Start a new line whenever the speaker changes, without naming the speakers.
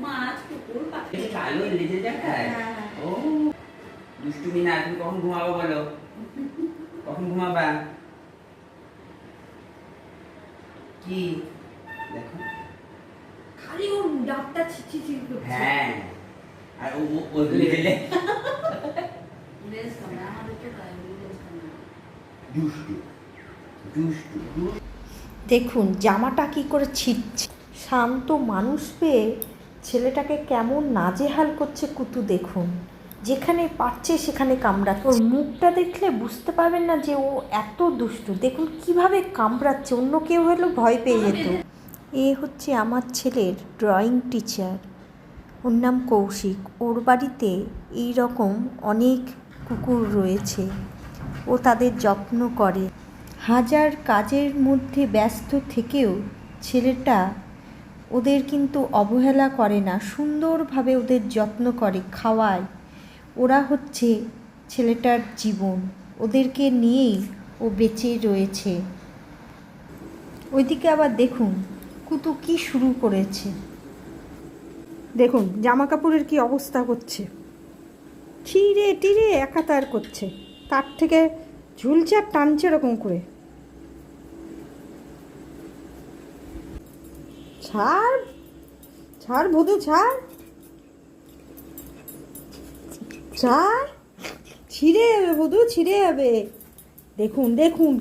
মাছ কুকুর পাখি
কালো লেজে দেখায়। ও দুষ্টুমি না, তুমি কখন ঘুমাবো বলো? কখন ঘুমাবা? কি দেখো
খালি ওর ডাকটা ছিচি করছে।
হ্যাঁ, আর ও লেজে
লেজ কামড়া আমাদেরকে গায়ে লেজ কামড়া।
দুষ্টু দুষ্টু দুষ্টু।
দেখুন জামাটা কি করে ছিঁড়ছে। শান্ত মানুষ পেয়ে ছেলেটাকে কেমন নাজেহাল করছে কুতু। দেখুন যেখানে পারছে সেখানে কামড়াচ্ছে। ওর মুখটা দেখলে বুঝতে পারবেন না যে ও এত দুষ্টু। দেখুন কিভাবে কামড়াচ্ছে, অন্য কেউ হলেও ভয় পেয়ে যেত। এ হচ্ছে আমার ছেলের ড্রয়িং টিচার, ওর নাম কৌশিক। ওর বাড়িতে এই রকম অনেক কুকুর রয়েছে, ও তাদের যত্ন করে। হাজার কাজের মধ্যে ব্যস্ত থেকেও ছেলেটা ওদের কিন্তু অবহেলা করে না, সুন্দরভাবে ওদের যত্ন করে, খাওয়ায়। ওরা হচ্ছে ছেলেটার জীবন, ওদেরকে নিয়েই ও বেঁচে রয়েছে। ওইদিকে আবার দেখুন কুতু কি শুরু করেছে। দেখুন জামা কাপড়ের কি অবস্থা করছে, ছিঁড়ে টিড়ে একাতার করছে, তার থেকে ঝুলছে আর টানছে এরকম করে। ছাড় ছাড় ভুতু ছাড় ছাড়, ছিঁড়ে যাবে ভুতু, ছিঁড়ে যাবে। দেখুন দেখুন